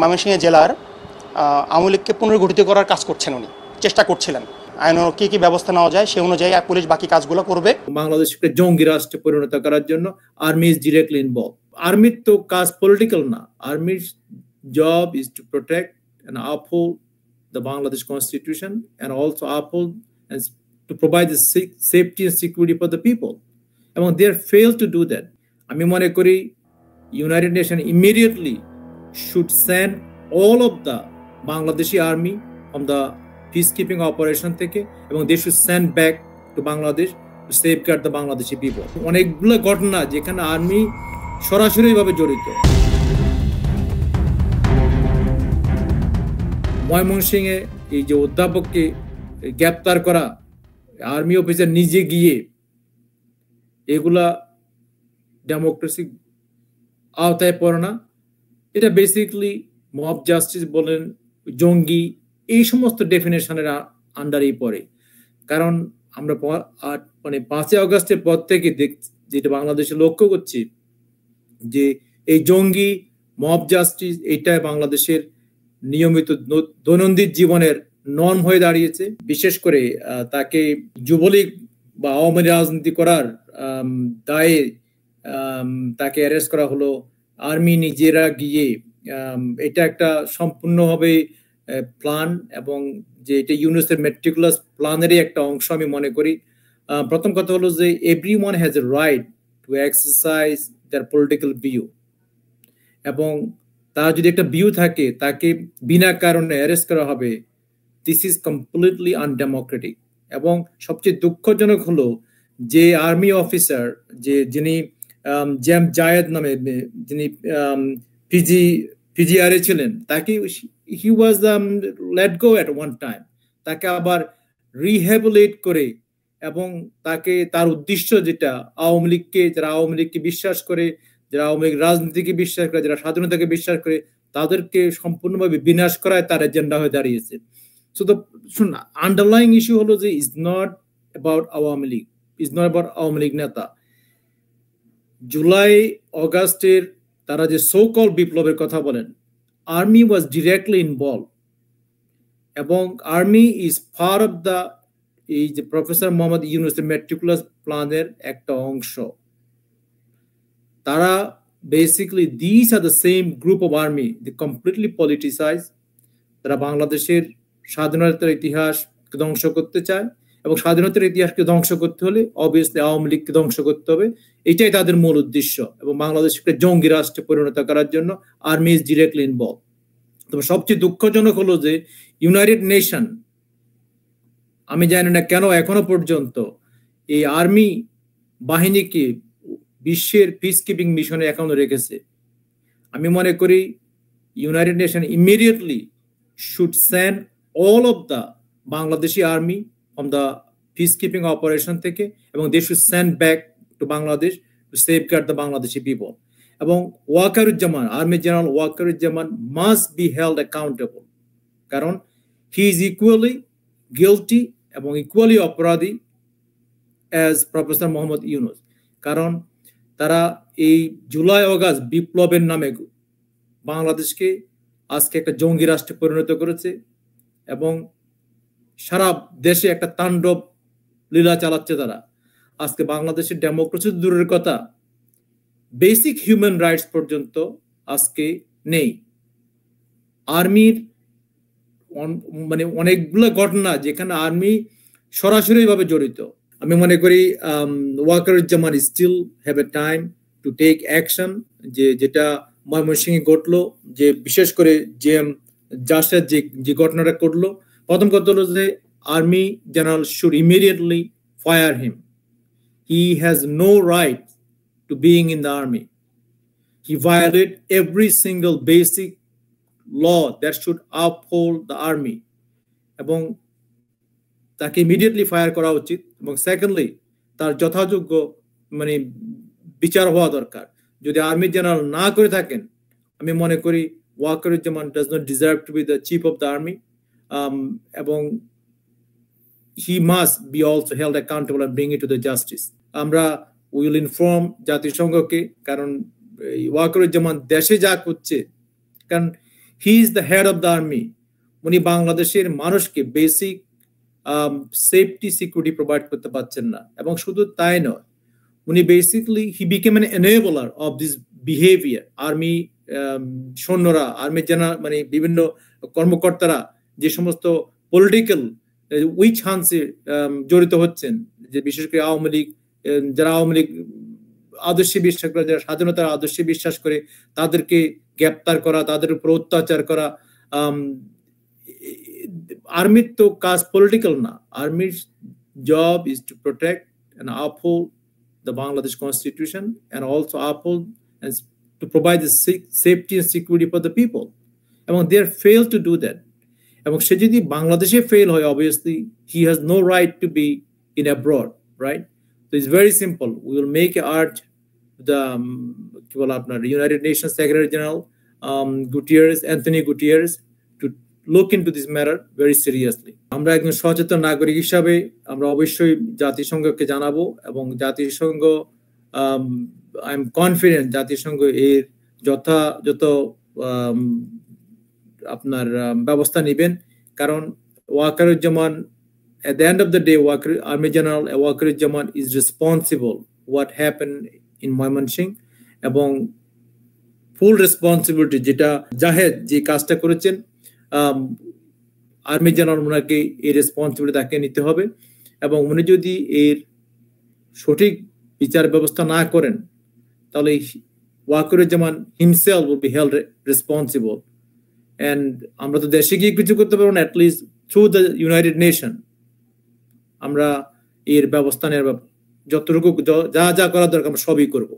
ময়মনসিংহ জেলার আওয়ামী লীগকে পুনর্গঠিত করার কাজ করছেন, উনি চেষ্টা করছিলেন। আইনও কি ব্যবস্থা নেওয়া যায় সে অনুযায়ী পুলিশ বাকি কাজগুলো করবে। বাংলাদেশকে জঙ্গি রাষ্ট্রে পরিণত করার জন্য আর্মি ইজ ডিরেক্টলি ইনভলভ। আর্মির তো কাজ পলিটিক্যাল না। আর্মির job is to protect and uphold the Bangladesh constitution and also uphold and to provide the safety and security for the people, এবং they are fail to do that. আমি মনে করি United Nation immediately should send all of the Bangladeshi army from the peacekeeping operation থেকে, এবং they should send back to Bangladesh to safeguard the Bangladeshi people. অনেকগুলো ঘটনা যেখানে army সরাসরিভাবে জড়িত। ময়মনসিংহে এই যে অধ্যাপককে গ্রেপ্তার করা, আর্মি অফিসার নিজে গিয়ে, এগুলা ডেমোক্রেসি আওতায় পড়ে না। এটা বেসিক্যালি মব জাস্টিস বলেন, জঙ্গি, এই সমস্ত ডেফিনেশনের আন্ডারেই পড়ে। কারণ আমরা 5 আগস্টের পর থেকে যেটা বাংলাদেশে লক্ষ্য করছি যে এই জঙ্গি মব জাস্টিস এটা বাংলাদেশের নিয়মিত দৈনন্দিন জীবনের নর্ম হয়ে দাঁড়িয়েছে। বিশেষ করে তাকে যুবলীগ বা আওয়ামী রাজনীতি করার দায়ে তাকে অ্যারেস্ট করা হলো। আর্মি নিজেরা গিয়ে, এটা একটা সম্পূর্ণভাবে প্ল্যান, এবং যে এটা ইউনুসের মেটিকুলাস প্ল্যানেরই একটা অংশ আমি মনে করি। প্রথম কথা হলো যে everyone has a right to exercise their political view, এবং তার যদি একটা ভিউ থাকে তাকে বিনা কারণে অ্যারেস্ট করা হবে, দিস ইজ কমপ্লিটলি আনডেমোক্রেটিক। এবং সবচেয়ে দুঃখজনক হলো যে আর্মি অফিসার যিনি জেম জায়েদ নামে, যিনি পিজিআরে ছিলেন, তাকে he was let go at one time, তাকে আবার রিহ্যাবিলিট করে, এবং তাকে তার উদ্দেশ্য যেটা যারা আওয়ামী লীগকে বিশ্বাস করে, যারা আওয়ামী লীগ রাজনীতিকে বিশ্বাস করে, যারা স্বাধীনতাকে বিশ্বাস করে, তাদেরকে সম্পূর্ণভাবে বিনাশ করায় তার এজেন্ডা হয়ে দাঁড়িয়েছে। সো দ্য আন্ডারলাইং ইস্যু হলো যে is not about Awami League, is not about Awami League নেতা। জুলাই অগাস্টের তারা যে সো কল বিপ্লবের কথা বলেন, আর্মি ওয়াজ ডিরেক্টলি ইনভলভ, এবং army is part of the এই যে প্রফেসর মোহাম্মদ ইউনুসের মেটিকুলাস প্ল্যানের একটা অংশ। তারা basically this are the same group of army, they completely politicise. তারা বাংলাদেশের স্বাধীনতার ইতিহাসকে ধ্বংস করতে চায়, এবং স্বাধীনতার ইতিহাসকে ধ্বংস করতে হলে অবভিয়াসলি আওয়ামী লীগকে ধ্বংস করতে হবে। এটাই তাদের মূল উদ্দেশ্য, এবং বাংলাদেশকে জঙ্গি রাষ্ট্রে পরিণত করার জন্য আর্মি ইজ ডিরেক্টলি ইনভলভ। তবে সবচেয়ে দুঃখজনক হলো যে ইউনাইটেড নেশন, আমি জানি না কেন এখনো পর্যন্ত এই আর্মি বাহিনীকে বিশ্বের পিস কিপিং মিশনে এখনো রেখেছে। আমি মনে করি United Nation immediately should send all of the Bangladeshi army from the peace keeping operation থেকে, এবং they should send back to Bangladesh to safeguard the Bangladeshi people. এবং Wakeruzzaman, army general Wakeruzzaman must be held accountable, কারণ হি ইজ ইকুয়ালি গিলটি এবং equally অপরাধী as professor Mohammad Yunus. কারণ তারা এই July August বিপ্লবের নামে বাংলাদেশকে আজকে একটা জঙ্গি রাষ্ট্রে পরিণত করেছে, এবং সারা দেশে একটা তাণ্ডব লীলা চালাচ্ছে তারা। আজকে বাংলাদেশের ডেমোক্রেসি দূরের কথা, বেসিক হিউম্যান রাইটস পর্যন্ত আজকে নেই। আর্মির মানে অনেকগুলো ঘটনা যেখানে আর্মি সরাসরিভাবে জড়িত। আমি মনে করি Wakeruzzaman still have a time to take action, যেটা ময়মনসিংহে ঘটলো, যে বিশেষ করে যে জাসের যে ঘটনাটা ঘটলো। প্রথম কথা হলো যে army general should immediately fire him. He has no right to being in the army. He violated every single basic law that should uphold the army, এবং তাকে ইমিডিয়েটলি ফায়ার করা উচিত। এবং সেকেন্ডলি তার যথাযোগ্য মানে বিচার হওয়া দরকার। যদি আর্মি জেনারেল না করে থাকেন, আমি মনে করি Wakeruzzaman does not deserve two B the chief of the army, এবং he must be also held accountable and bring it to the justice. আমরা উইল ইনফর্ম জাতিসংঘকে, কারণ ওয়াকারুজ্জামান দেশে যা করছে, কারণ he is the head of the army. উনি বাংলাদেশের মানুষকে বেসিক সেফটি সিকিউরিটি প্রোভাইড করতে পারছেন না, এবং শুধু তাই নয়, উনি basically he became an enabler of this behaviour. Army সৈন্যরা, আর্মি মানে বিভিন্ন কর্মকর্তারা যে সমস্ত পলিটিক্যাল উইচ হান্সে জড়িত হচ্ছেন, যে বিশেষ করে আওয়ামী লীগ, যারা আওয়ামী লীগ আদর্শে বিশ্বাস করে, যারা স্বাধীনতার আদর্শে বিশ্বাস করে, তাদেরকে গ্রেপ্তার করা, তাদের উপর অত্যাচার করা। আর্মির তো কাজ পলিটিক্যাল না। আর্মির job is to protect and uphold the Bangladesh Constitution, and also uphold and to provide the safety and security for the people. এবং they fail to do that. এবং সে যদি বাংলাদেশে ফেল হয়, obviously he has no right to be in abroad, right? So it's very simple. We will make a urge the কি বলে আপনার United Nations Secretary General Guterres, Anthony Guterres, to look into this matter very seriously. আমরা একজন সচেতন নাগরিক হিসাবে আমরা অবশ্যই জাতিসংঘকে জানাবো, এবং জাতিসংঘ আই এম কনফিডেন্ট জাতিসংঘ এর যথাযথ আপনার ব্যবস্থা নেবেন। কারণ Wakeruzzaman, at the end of the day, Army General Wakaruজ্জামান is responsible what happened in Mymensingh, এবং ফুল রেসপন্সিবিলিটি যেটা জাহেদ যে কাজটা করেছেন, আর্মি জেনারেল ওনাকে এই রেসপন্সিবিলিটি তাকে নিতে হবে। এবং উনি যদি এর সঠিক বিচার ব্যবস্থা না করেন, তাহলে Wakeruzzaman himself will be held responsible. And আমরা তো দেশে গিয়ে কিছু করতে পারবো না, at least through the United Nation আমরা এর ব্যবস্থা নেওয়ার যতটুকু যা যা করা দরকার আমরা সবই করবো।